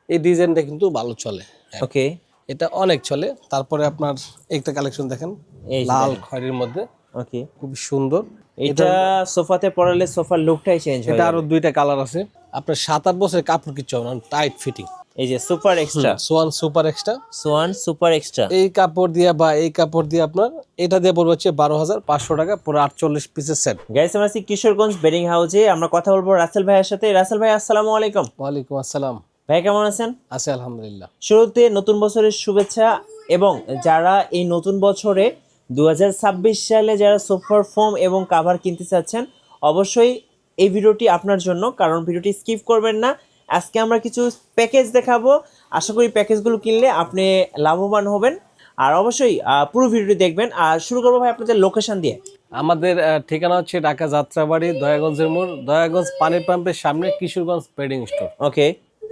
এই ডিজাইনটা কিন্তু ভালো চলে। ওকে, এটা অনেক চলে। তারপরে আপনার একটা কালেকশন দেখেন, এই যে লাল দেখেন। খয়েরির মধ্যে, ওকে, খুব সুন্দর। এটা সোফাতে পরালে সোফার লুকটাই চেঞ্জ হয়ে এটা যাবে। আরো দুইটা কালার আছে। আপনার 7-8 বছরের কাপড় কিচ্ছু হবে না, টাইট ফিটিং। এই যে super extra, Schwann super extra, Schwann super extra. এই কাপড় দিয়ে বা এই কাপড় দিয়ে আপনার এটা দিয়ে পড়বে হচ্ছে 12,500 টাকা, পুরো 48 পিসের সেট। গাইস, আমরা আছি কিশোরগঞ্জ বেডিং হাউসে। আমরা কথা বলবো রাসেল ভাইয়ের সাথে। রাসেল ভাই, আসসালামু আলাইকুম। ওয়ালাইকুম আসসালাম। ভাই কেমন আছেন? আছে আলহামদুলিল্লাহ। শুরুতে নতুন বছরের শুভেচ্ছা, এবং যারা এই নতুন বছরে 2026 সালে যারা সোফার ফোম এবং কাভার কিনতে চাচ্ছেন, অবশ্যই এই ভিডিওটি আপনার জন্য, কারণ ভিডিওটি স্কিপ করবেন না। আজকে আমরা কিছু প্যাকেজ দেখাবো, আশা করি প্যাকেজগুলো কিনলে আপনি লাভবান হবেন। আর অবশ্যই পুরো ভিডিওটি দেখবেন। আর শুরু করবো ভাই আপনাদের লোকেশন দিয়ে। আমাদের ঠিকানা হচ্ছে ঢাকা যাত্রাবাড়ি, দয়াগঞ্জের মোড়, দয়াগঞ্জ পানির পাম্পের সামনে, কিশোরগঞ্জ বেডিং স্টোর। ওকে,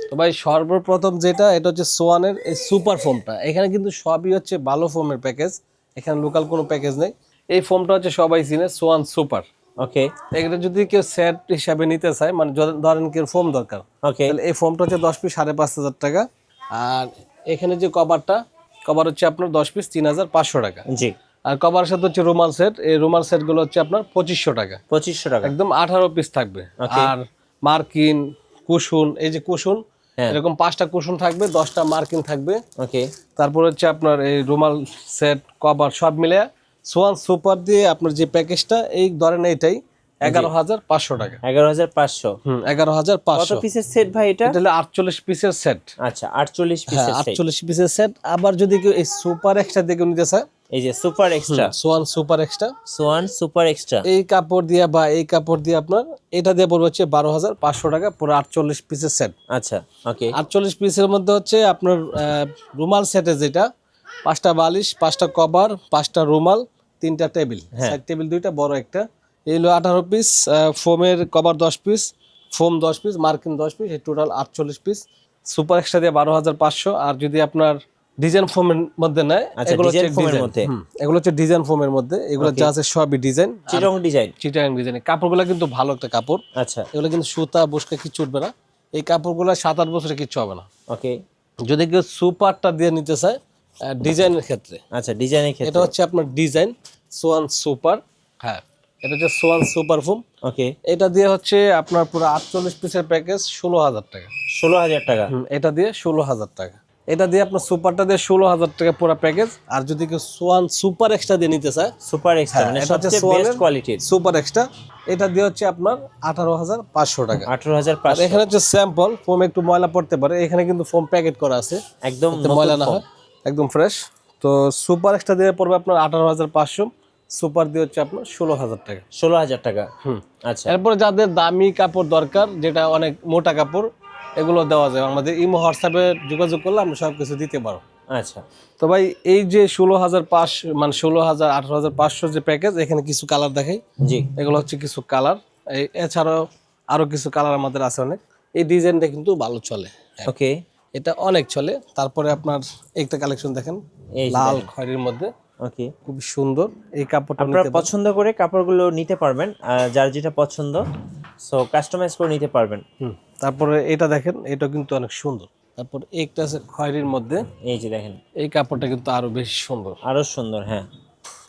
তো ভাই সর্বপ্রথম যেটা, এটা হচ্ছে সোয়ানের এই সুপার ফোমটা। এখানে কিন্তু সবই হচ্ছে ভালো ফোমের প্যাকেজ, এখানে লোকাল কোনো প্যাকেজ নেই। এই ফোমটা হচ্ছে সবাই চিনে, সোয়ান সুপার। ওকে, এটা যদি কেউ সেট হিসাবে নিতে চায়, মানে ধরেন কেউ ফোম দরকার, ওকে, তাহলে এই ফোমটা হচ্ছে 10 পিস 5,500 টাকা। আর এখানে যে কভারটা, কভার হচ্ছে আপনার 10 পিস 3,500 টাকা। জি, আর কভারের সাথে হচ্ছে রুমাল সেট, এই রুমাল সেট গুলো হচ্ছে আপনার 2,500 টাকা। 2500 টাকা। একদম 18 পিস থাকবে। Okay. আর মার্কিন, কুশন, এই যে কুশন, হ্যাঁ। এরকম 5টা কুশন থাকবে, 10টা মার্কিন থাকবে। ওকে, তারপর হচ্ছে আপনার এই রুমাল সেট, কভার সব মিলে সোয়ান সুপার দিয়ে আপনার যে প্যাকেজটা, এই ধরেন এইটাই 11,500 টাকা। 11,500। 11,500। কত পিসের সেট ভাই এটা? এটা হলো 48 পিসের সেট। আচ্ছা, 48 হ্যাঁ, পিসের সেট। 48 পিসের সেট। আবার যদি কেউ এই সুপার এক্সট্রা দিয়ে কেউ নিতে চায়, এই যে super extra, Schwann super extra, Schwann super extra. এই কাপড় দিয়ে বা এই কাপড় দিয়ে আপনার এটা দিয়ে পড়বে হচ্ছে 12,500 টাকা, পুরো 48 পিসের সেট। আচ্ছা, ওকে, 48 পিসের মধ্যে হচ্ছে আপনার রুমাল সেটে যেটা, 5টা বালিশ, 5টা কভার, 5টা রুমাল, 3টা টেবিল, সাইড টেবিল 2টা, বড় একটা, এই হলো 18 পিস। ফোমের কভার 10 পিস, ফোম 10 পিস, মার্কিন 10 পিস, এই টোটাল 48 পিস। সুপার এক্সট্রা দিয়ে 12,500। আর যদি আপনার ডিজাইন ফোমের মধ্যে নেয়, আচ্ছা, এগুলো হচ্ছে ডিজাইন ফোমের মধ্যে। এগুলো হচ্ছে ডিজাইন ফোমের মধ্যে, এগুলো যা আছে সবই ডিজাইন, চিরং ডিজাইন। চিটাগাং ডিজাইন। কাপড়গুলো কিন্তু ভালো একটা কাপড়, আচ্ছা, এগুলো কিন্তু সুতা বসকা কিছু উঠবে না। এই কাপড়গুলো 7-8 বছরে কিচ্ছু হবে না। ওকে, যদি কেউ সুপারটা দিয়ে নিতে চায় ডিজাইনের ক্ষেত্রে, আচ্ছা, ডিজাইনের এটা ক্ষেত্রে। হচ্ছে আপনার ডিজাইন সোয়ান সুপার। হ্যাঁ, এটা হচ্ছে সোয়ান সুপার ফোম। ওকে, এটা দিয়ে হচ্ছে আপনার পুরো 48 পিসের প্যাকেজ 16,000 টাকা। 16,000 টাকা। এটা দিয়ে 16,000 টাকা। এটা দিয়ে আপনার সুপারটা দিয়ে 16,000 টাকা পুরো প্যাকেজ। আর যদি কেউ সোয়ান সুপার এক্সট্রা দিয়ে নিতে চায়, সুপার এক্সট্রা মানে এটা হচ্ছে সবচেয়ে সোয়ানের বেস্ট কোয়ালিটির। সুপার এক্সট্রা, এটা দিয়ে হচ্ছে আপনার 18,500 টাকা। 18,500। এখানে হচ্ছে স্যাম্পল ফোম, একটু ময়লা পড়তে পারে, এখানে কিন্তু ফোম প্যাকেট করা আছে, একদম ময়লা নতুন না ফোম। হয়, একদম ফ্রেশ। তো সুপার এক্সট্রা দিয়ে পড়বে আপনার 18,500, সুপার দিয়ে হচ্ছে আপনার 16,000 টাকা। 16,000 টাকা। আচ্ছা, এরপরে যাদের দামি কাপড় দরকার, যেটা অনেক মোটা কাপড়, এগুলো দেওয়া যায়। আমাদের ইমো হোয়াটসঅ্যাপে যোগাযোগ করলে আমরা সব কিছু দিতে পারো। আচ্ছা, তো ভাই এই যে 16,500, মানে 16,000, 18,500 যে প্যাকেজ, এখানে কিছু কালার দেখাই। জি, এগুলো হচ্ছে কিছু কালার, এছাড়াও আরো কিছু কালার আমাদের আছে অনেক। এই ডিজাইনটা কিন্তু ভালো চলে। ওকে, এটা অনেক চলে। তারপরে আপনার একটা কালেকশন দেখেন, এই যে লাল দেখেন। খয়েরির মধ্যে, ওকে, খুব সুন্দর। এই কাপড়টা আপনারা নিতে পারেন। পছন্দ করে কাপড়গুলো নিতে পারবেন, যার যেটা পছন্দ, সো কাস্টমাইজ করে নিতে পারবেন। তারপরে এটা দেখেন, এটা কিন্তু অনেক সুন্দর। তারপর একটা আছে খয়েরির মধ্যে, এই যে দেখেন, এই কাপড়টা কিন্তু আরো বেশি সুন্দর, আরো সুন্দর। হ্যাঁ,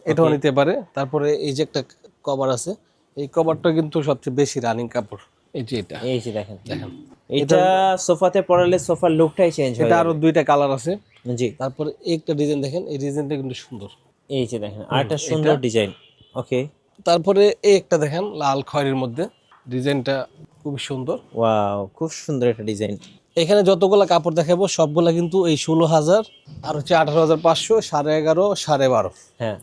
এটাও নিতে পারে। তারপরে এই যে একটা কভার আছে, এই কভারটা কিন্তু সবচেয়ে বেশি রানিং কাপড়। এই যে এটা এই যে দেখেন, দেখেন, এটা সোফাতে পরালে সোফার লুকটাই চেঞ্জ হয়ে এটা যাবে। আরো দুইটা কালার আছে। জি, তারপরে একটা ডিজাইন দেখেন, এই ডিজাইনটা কিন্তু সুন্দর। এই যে দেখেন, আরেকটা সুন্দর ডিজাইন। ওকে, তারপরে এই একটা দেখেন, লাল খয়েরির মধ্যে, ডিজাইনটা খুব সুন্দর। ওয়াও, খুব সুন্দর একটা ডিজাইন। এখানে যতগুলা কাপড় দেখাবো সবগুলা কিন্তু এই 16,000, আর হচ্ছে 18,500, 11,500, 12,500। হ্যাঁ,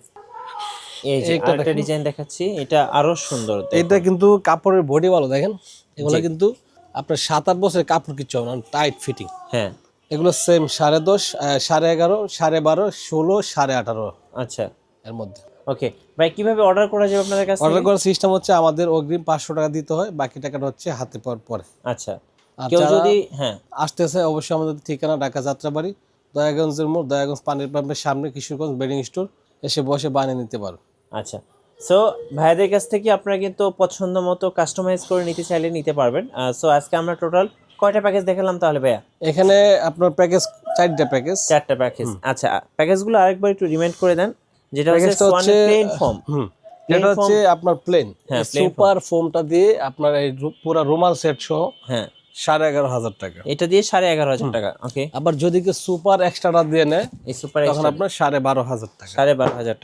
এই যে এইটা আরেকটা দেখেন। ডিজাইন দেখাচ্ছি, এটা আরো সুন্দর। এটা কিন্তু কাপড়ের বডি ভালো দেখেন, এগুলো কিন্তু আপনার 7-8 বছরের কাপড় কিচ্ছু হবে না, টাইট ফিটিং। হ্যাঁ, এগুলো সেম 10.5, 11.5, 12.5, 16, 18.5 আচ্ছা, এর মধ্যে। ওকে ভাই, কিভাবে অর্ডার করা যাবে আপনাদের কাছে? অর্ডার করার সিস্টেম হচ্ছে, আমাদের অগ্রিম 500 টাকা দিতে হয়, বাকি টাকাটা হচ্ছে হাতে পাওয়ার পরে। আচ্ছা, আর কেউ যারা যদি হ্যাঁ আসতেছে, অবশ্যই আমাদের ঠিকানা ঢাকা যাত্রাবাড়ি, দয়াগঞ্জের মোড়, দয়াগঞ্জ পানির পাম্পের সামনে, কিশোরগঞ্জ বেডিং স্টোর, এসে বসে বানিয়ে নিতে পারো। আচ্ছা, সো ভাইদের কাছ থেকে আপনারা কিন্তু পছন্দ মতো কাস্টমাইজ করে নিতে চাইলে নিতে পারবেন। সো আজকে আমরা টোটাল কয়টা প্যাকেজ দেখালাম তাহলে ভাইয়া? এখানে আপনার প্যাকেজ 4টা প্যাকেজ। 4টা প্যাকেজ। আচ্ছা, প্যাকেজগুলো আরেকবার একটু রিমাইন্ড করে দেন। যেটা হচ্ছে প্যাকেজটা হচ্ছে প্লেন ফোম। এটা হচ্ছে আপনার প্লেন, হ্যাঁ, plain সুপার ফোমটা দিয়ে আপনার এই পুরো রুমাল সেট সহ হ্যাঁ 11,500 টাকা। এটা দিয়ে 11,500 টাকা। ওকে, আবার যদি কেউ সুপার এক্সট্রাটা দিয়ে নেয় এই সুপার তখন আপনার 12,500 টাকা। 12,500 টাকা।